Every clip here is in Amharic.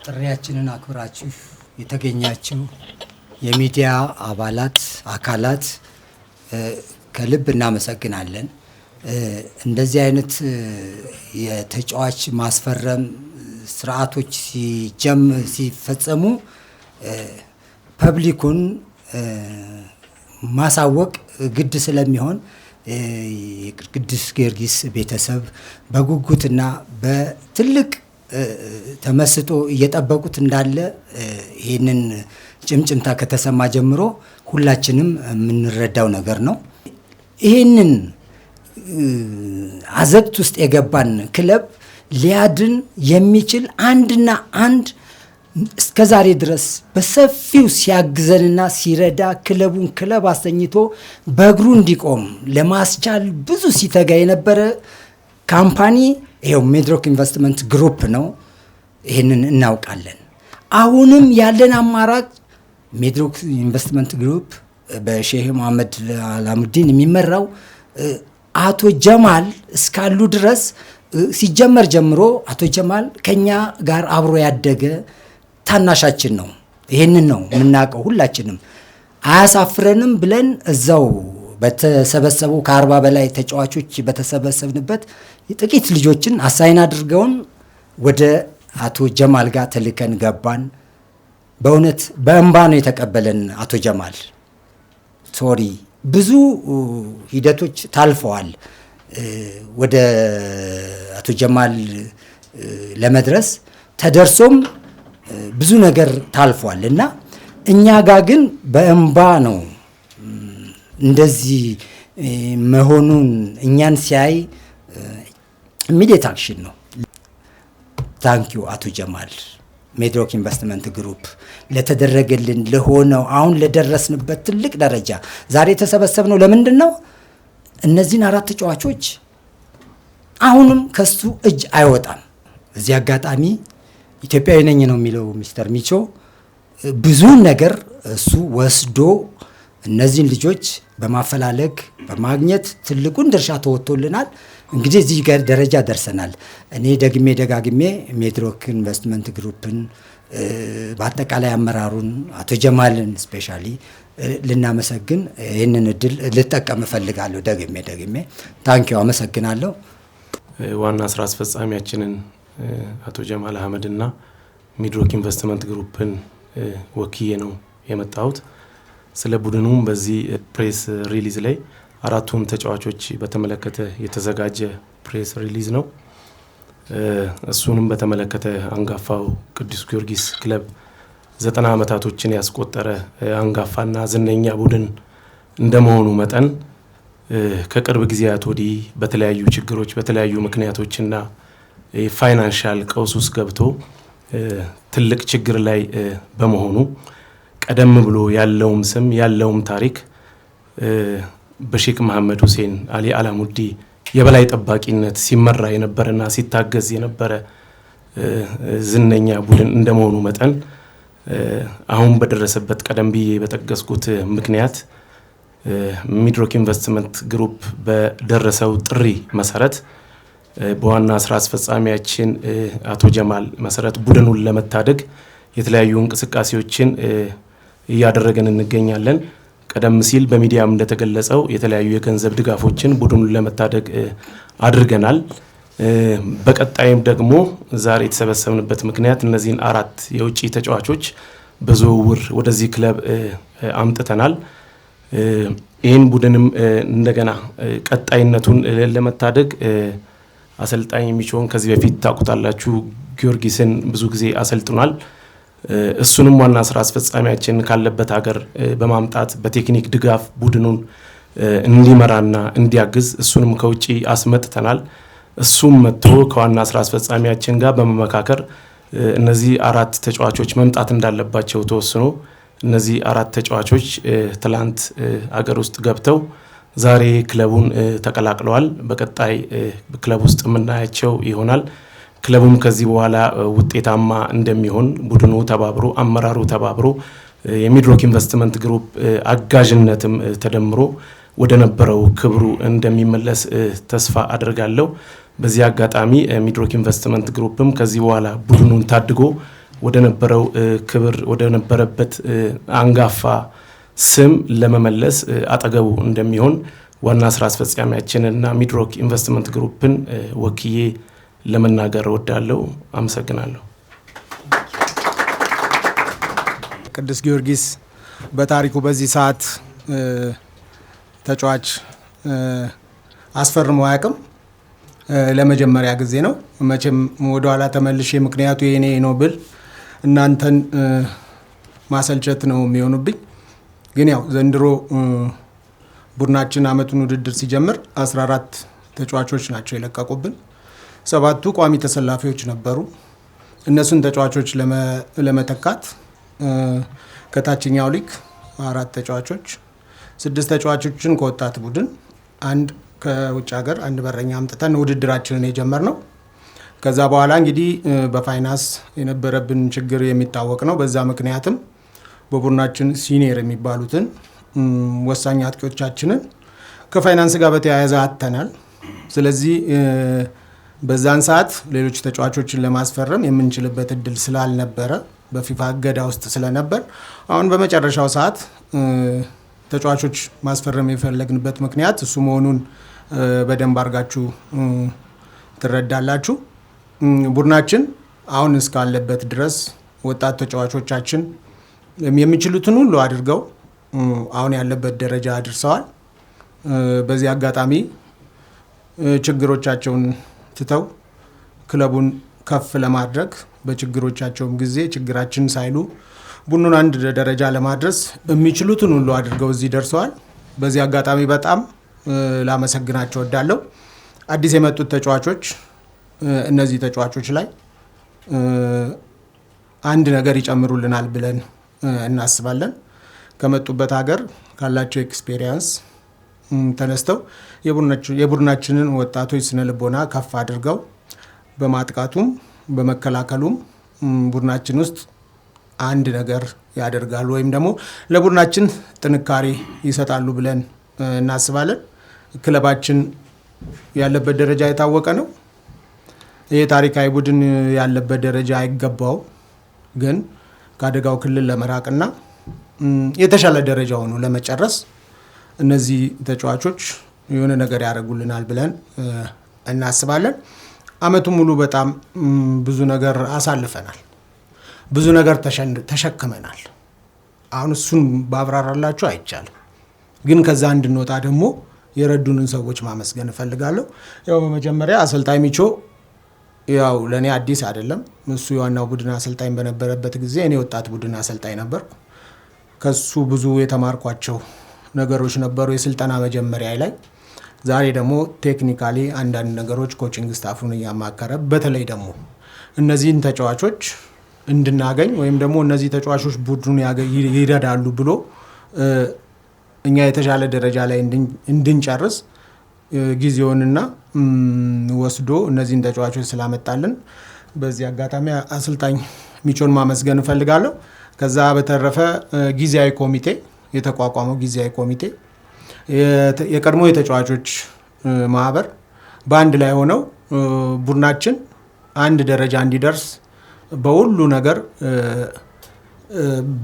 ጥሪያችንን አክብራችሁ የተገኛችሁ የሚዲያ አባላት አካላት ከልብ እናመሰግናለን። እንደዚህ አይነት የተጫዋች ማስፈረም ስርዓቶች ሲፈጸሙ ፐብሊኩን ማሳወቅ ግድ ስለሚሆን የቅዱስ ጊዮርጊስ ቤተሰብ በጉጉትና በትልቅ ተመስጦ እየጠበቁት እንዳለ ይሄንን ጭምጭምታ ከተሰማ ጀምሮ ሁላችንም የምንረዳው ነገር ነው። ይሄንን አዘቅት ውስጥ የገባን ክለብ ሊያድን የሚችል አንድና አንድ እስከዛሬ ድረስ በሰፊው ሲያግዘንና ሲረዳ ክለቡን ክለብ አሰኝቶ በእግሩ እንዲቆም ለማስቻል ብዙ ሲተጋ የነበረ ካምፓኒ ይሄው ሚድሮክ ኢንቨስትመንት ግሩፕ ነው። ይሄንን እናውቃለን። አሁንም ያለን አማራጭ ሚድሮክ ኢንቨስትመንት ግሩፕ በሼህ መሐመድ አላሙዲን የሚመራው አቶ ጀማል እስካሉ ድረስ ሲጀመር ጀምሮ አቶ ጀማል ከኛ ጋር አብሮ ያደገ ታናሻችን ነው። ይሄንን ነው የምናውቀው ሁላችንም። አያሳፍረንም ብለን እዛው በተሰበሰበው ከ40 በላይ ተጫዋቾች በተሰበሰብንበት ጥቂት ልጆችን አሳይን አድርገውን ወደ አቶ ጀማል ጋር ተልከን ገባን። በእውነት በእንባ ነው የተቀበለን አቶ ጀማል። ሶሪ ብዙ ሂደቶች ታልፈዋል ወደ አቶ ጀማል ለመድረስ ተደርሶም ብዙ ነገር ታልፏል እና እኛ ጋር ግን በእንባ ነው እንደዚህ መሆኑን እኛን ሲያይ ኢሚዲየት አክሽን ነው። ታንኪዩ አቶ ጀማል ሚድሮክ ኢንቨስትመንት ግሩፕ ለተደረገልን ለሆነው አሁን ለደረስንበት ትልቅ ደረጃ ዛሬ የተሰበሰብነው ለምንድን ነው? እነዚህን 4 ተጫዋቾች አሁንም ከሱ እጅ አይወጣም። እዚህ አጋጣሚ ኢትዮጵያዊ ነኝ ነው የሚለው ሚስተር ሚቾ ብዙ ነገር እሱ ወስዶ እነዚህን ልጆች በማፈላለግ በማግኘት ትልቁን ድርሻ ተወጥቶልናል። እንግዲህ እዚህ ደረጃ ደርሰናል። እኔ ደግሜ ደጋግሜ ሚድሮክ ኢንቨስትመንት ግሩፕን በአጠቃላይ አመራሩን አቶ ጀማልን ስፔሻሊ ልናመሰግን ይህንን እድል ልጠቀም እፈልጋለሁ። ደግሜ ታንኪዩ አመሰግናለሁ። ዋና ስራ አስፈጻሚያችንን አቶ ጀማል አህመድና ሚድሮክ ኢንቨስትመንት ግሩፕን ወክዬ ነው የመጣሁት። ስለ ቡድኑም በዚህ ፕሬስ ሪሊዝ ላይ 4ቱን ተጫዋቾች በተመለከተ የተዘጋጀ ፕሬስ ሪሊዝ ነው። እሱንም በተመለከተ አንጋፋው ቅዱስ ጊዮርጊስ ክለብ 90 ዓመታቶችን ያስቆጠረ አንጋፋና ዝነኛ ቡድን እንደመሆኑ መጠን ከቅርብ ጊዜያት ወዲህ በተለያዩ ችግሮች በተለያዩ ምክንያቶችና ፋይናንሻል ቀውስ ውስጥ ገብቶ ትልቅ ችግር ላይ በመሆኑ ቀደም ብሎ ያለውም ስም ያለውም ታሪክ በሼክ መሐመድ ሁሴን አሊ አላሙዲ የበላይ ጠባቂነት ሲመራ የነበረና ሲታገዝ የነበረ ዝነኛ ቡድን እንደመሆኑ መጠን አሁን በደረሰበት ቀደም ብዬ በጠቀስኩት ምክንያት ሚድሮክ ኢንቨስትመንት ግሩፕ በደረሰው ጥሪ መሰረት በዋና ስራ አስፈጻሚያችን አቶ ጀማል መሰረት ቡድኑን ለመታደግ የተለያዩ እንቅስቃሴዎችን እያደረገን እንገኛለን። ቀደም ሲል በሚዲያም እንደተገለጸው የተለያዩ የገንዘብ ድጋፎችን ቡድኑን ለመታደግ አድርገናል። በቀጣይም ደግሞ ዛሬ የተሰበሰብንበት ምክንያት እነዚህን 4 የውጪ ተጫዋቾች በዝውውር ወደዚህ ክለብ አምጥተናል። ይህን ቡድንም እንደገና ቀጣይነቱን ለመታደግ አሰልጣኝ ሚቾን ከዚህ በፊት ታውቁታላችሁ፣ ጊዮርጊስን ብዙ ጊዜ አሰልጥኗል። እሱንም ዋና ስራ አስፈጻሚያችን ካለበት ሀገር በማምጣት በቴክኒክ ድጋፍ ቡድኑን እንዲመራና እንዲያግዝ እሱንም ከውጪ አስመጥተናል። እሱም መጥቶ ከዋና ስራ አስፈጻሚያችን ጋር በመመካከር እነዚህ 4 ተጫዋቾች መምጣት እንዳለባቸው ተወስኖ እነዚህ 4 ተጫዋቾች ትላንት ሀገር ውስጥ ገብተው ዛሬ ክለቡን ተቀላቅለዋል። በቀጣይ ክለብ ውስጥ የምናያቸው ይሆናል። ክለቡም ከዚህ በኋላ ውጤታማ እንደሚሆን ቡድኑ ተባብሮ አመራሩ ተባብሮ የሚድሮክ ኢንቨስትመንት ግሩፕ አጋዥነትም ተደምሮ ወደ ነበረው ክብሩ እንደሚመለስ ተስፋ አድርጋለሁ። በዚህ አጋጣሚ ሚድሮክ ኢንቨስትመንት ግሩፕም ከዚህ በኋላ ቡድኑን ታድጎ ወደ ነበረው ክብር ወደ ነበረበት አንጋፋ ስም ለመመለስ አጠገቡ እንደሚሆን ዋና ስራ አስፈጻሚያችንና ሚድሮክ ኢንቨስትመንት ግሩፕን ወክዬ ለመናገር ወዳለው አመሰግናለሁ። ቅዱስ ጊዮርጊስ በታሪኩ በዚህ ሰዓት ተጫዋች አስፈርሞ አያውቅም። ለመጀመሪያ ጊዜ ነው። መቼም ወደ ኋላ ተመልሼ ምክንያቱ የኔ ነው ብል እናንተን ማሰልቸት ነው የሚሆኑብኝ። ግን ያው ዘንድሮ ቡድናችን አመቱን ውድድር ሲጀምር 14 ተጫዋቾች ናቸው የለቀቁብን። 7ቱ ቋሚ ተሰላፊዎች ነበሩ። እነሱን ተጫዋቾች ለመተካት ከታችኛው ሊግ 4 ተጫዋቾች፣ 6 ተጫዋቾችን ከወጣት ቡድን፣ አንድ ከውጭ ሀገር አንድ በረኛ አምጥተን ውድድራችንን የጀመርነው። ከዛ በኋላ እንግዲህ በፋይናንስ የነበረብን ችግር የሚታወቅ ነው። በዛ ምክንያትም በቡድናችን ሲኒየር የሚባሉትን ወሳኝ አጥቂዎቻችንን ከፋይናንስ ጋር በተያያዘ አጥተናል። ስለዚህ በዛን ሰዓት ሌሎች ተጫዋቾችን ለማስፈረም የምንችልበት እድል ስላልነበረ በፊፋ እገዳ ውስጥ ስለነበር አሁን በመጨረሻው ሰዓት ተጫዋቾች ማስፈረም የፈለግንበት ምክንያት እሱ መሆኑን በደንብ አድርጋችሁ ትረዳላችሁ። ቡድናችን አሁን እስካለበት ድረስ ወጣት ተጫዋቾቻችን የሚችሉትን ሁሉ አድርገው አሁን ያለበት ደረጃ አድርሰዋል። በዚህ አጋጣሚ ችግሮቻቸውን ትተው ክለቡን ከፍ ለማድረግ በችግሮቻቸውም ጊዜ ችግራችን ሳይሉ ቡድኑን አንድ ደረጃ ለማድረስ የሚችሉትን ሁሉ አድርገው እዚህ ደርሰዋል። በዚህ አጋጣሚ በጣም ላመሰግናቸው እወዳለሁ። አዲስ የመጡት ተጫዋቾች እነዚህ ተጫዋቾች ላይ አንድ ነገር ይጨምሩልናል ብለን እናስባለን። ከመጡበት ሀገር ካላቸው ኤክስፔሪየንስ ተነስተው የቡድናችንን ወጣቶች ስነ ልቦና ከፍ አድርገው በማጥቃቱም በመከላከሉም ቡድናችን ውስጥ አንድ ነገር ያደርጋሉ ወይም ደግሞ ለቡድናችን ጥንካሬ ይሰጣሉ ብለን እናስባለን። ክለባችን ያለበት ደረጃ የታወቀ ነው። ይሄ ታሪካዊ ቡድን ያለበት ደረጃ አይገባው፣ ግን ከአደጋው ክልል ለመራቅና የተሻለ ደረጃ ሆኖ ለመጨረስ እነዚህ ተጫዋቾች የሆነ ነገር ያደርጉልናል ብለን እናስባለን። አመቱ ሙሉ በጣም ብዙ ነገር አሳልፈናል። ብዙ ነገር ተሸክመናል። አሁን እሱን ባብራራላችሁ አይቻልም። ግን ከዛ እንድንወጣ ደግሞ የረዱንን ሰዎች ማመስገን እፈልጋለሁ። ያው በመጀመሪያ አሰልጣኝ ሚቾ ያው ለኔ አዲስ አይደለም። እሱ የዋናው ቡድን አሰልጣኝ በነበረበት ጊዜ እኔ ወጣት ቡድን አሰልጣኝ ነበር። ከሱ ብዙ የተማርኳቸው ነገሮች ነበሩ የስልጠና መጀመሪያ ላይ። ዛሬ ደግሞ ቴክኒካሊ አንዳንድ ነገሮች ኮቺንግ ስታፉን እያማከረ በተለይ ደግሞ እነዚህን ተጫዋቾች እንድናገኝ ወይም ደግሞ እነዚህ ተጫዋቾች ቡድኑን ይረዳሉ ብሎ እኛ የተሻለ ደረጃ ላይ እንድንጨርስ ጊዜውንና ወስዶ እነዚህን ተጫዋቾች ስላመጣልን በዚህ አጋጣሚ አሰልጣኝ ሚቾን ማመስገን እፈልጋለሁ። ከዛ በተረፈ ጊዜያዊ ኮሚቴ የተቋቋመው ጊዜያዊ ኮሚቴ የቀድሞ የተጫዋቾች ማህበር በአንድ ላይ ሆነው ቡድናችን አንድ ደረጃ እንዲደርስ በሁሉ ነገር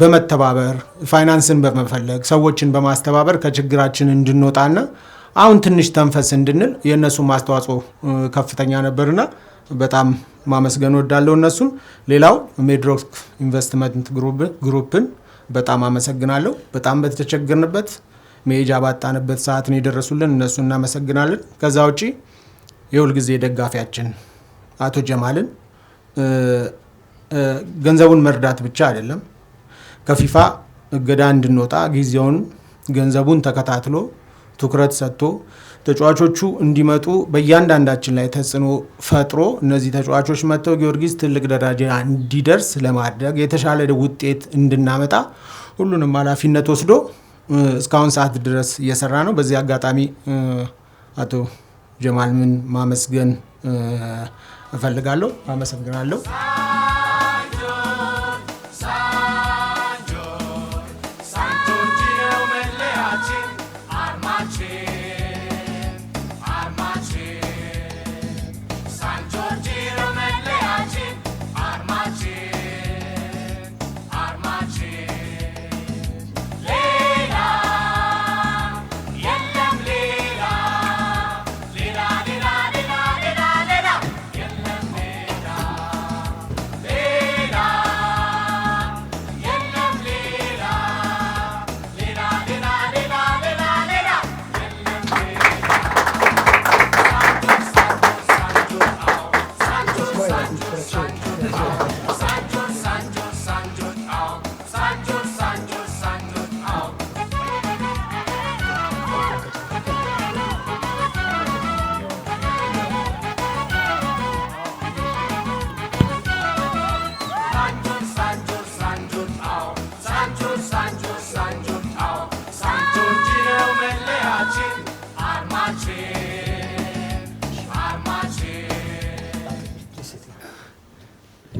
በመተባበር ፋይናንስን በመፈለግ ሰዎችን በማስተባበር ከችግራችን እንድንወጣና አሁን ትንሽ ተንፈስ እንድንል የነሱ ማስተዋጽኦ ከፍተኛ ነበርና በጣም ማመስገን ወዳለው እነሱን። ሌላው ሚድሮክ ኢንቨስትመንት ግሩፕን በጣም አመሰግናለሁ። በጣም በተቸገርንበት መሄጃ ባጣንበት ሰዓት ነው የደረሱልን፣ እነሱ እናመሰግናለን። ከዛ ውጪ የሁል ጊዜ ደጋፊያችን አቶ ጀማልን ገንዘቡን መርዳት ብቻ አይደለም፣ ከፊፋ እገዳ እንድንወጣ ጊዜውን ገንዘቡን ተከታትሎ ትኩረት ሰጥቶ ተጫዋቾቹ እንዲመጡ በእያንዳንዳችን ላይ ተጽዕኖ ፈጥሮ እነዚህ ተጫዋቾች መጥተው ጊዮርጊስ ትልቅ ደረጃ እንዲደርስ ለማድረግ የተሻለ ውጤት እንድናመጣ ሁሉንም ኃላፊነት ወስዶ እስካሁን ሰዓት ድረስ እየሰራ ነው። በዚህ አጋጣሚ አቶ ጀማልን ማመስገን እፈልጋለሁ። አመሰግናለሁ።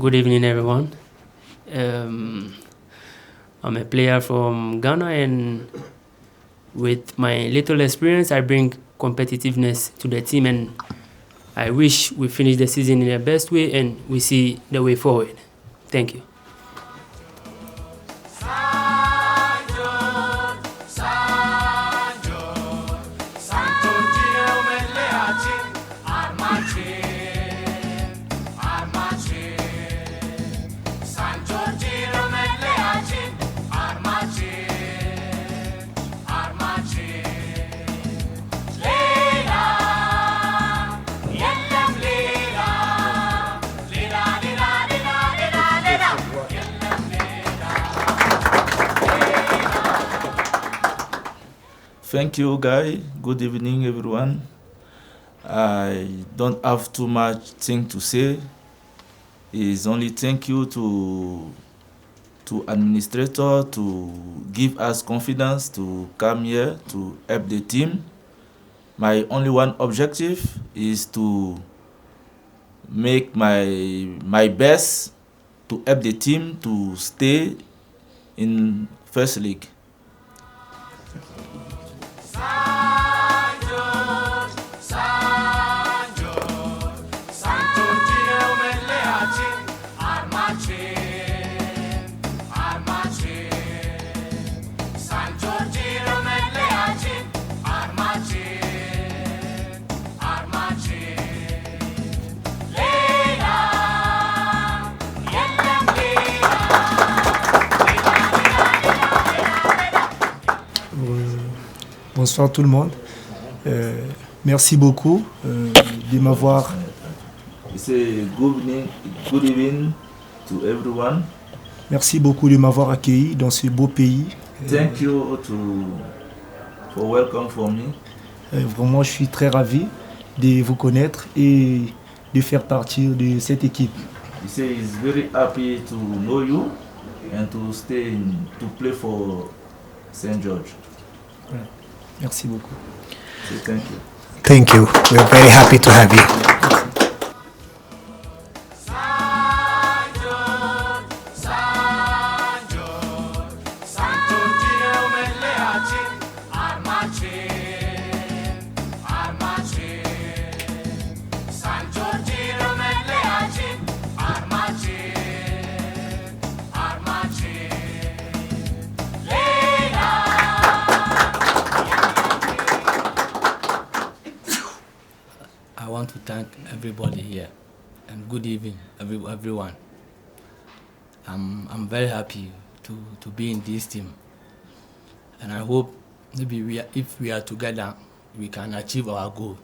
Good evening, everyone. I'm a player from Ghana, and with my little experience, I bring competitiveness to the team, and I wish we finish the season in the best way and we see the way forward. Thank you. Thank you, Guy. Good evening, everyone. I don't have too much thing to say. It's only thank you to administrator to give us confidence to come here to help the team. My only one objective is to make my best to help the team to stay in first league. Bonsoir tout le monde. Merci beaucoup de m'avoir. Good evening to everyone. Merci beaucoup de m'avoir accueilli dans ce beau pays. Thank you for welcome for me. Vraiment, je suis très ravi de vous connaître et de faire partie de cette équipe. He says he's very happy to know you and to to play for St. George. Merci beaucoup. So thank you. Thank you. We're very happy to have you. I want to thank everybody here, and good evening, everyone. I'm very happy to be in this team, and I hope maybe if we are together, we can achieve our goal.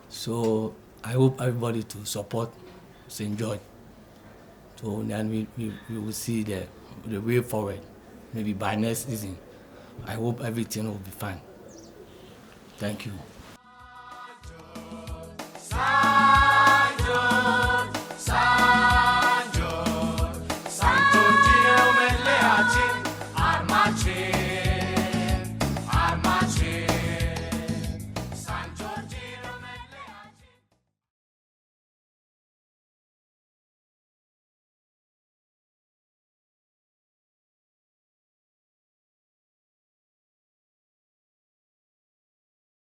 So I hope everybody to support St. George. So then we will see the way forward. Maybe by next season, I hope everything will be fine. Thank you.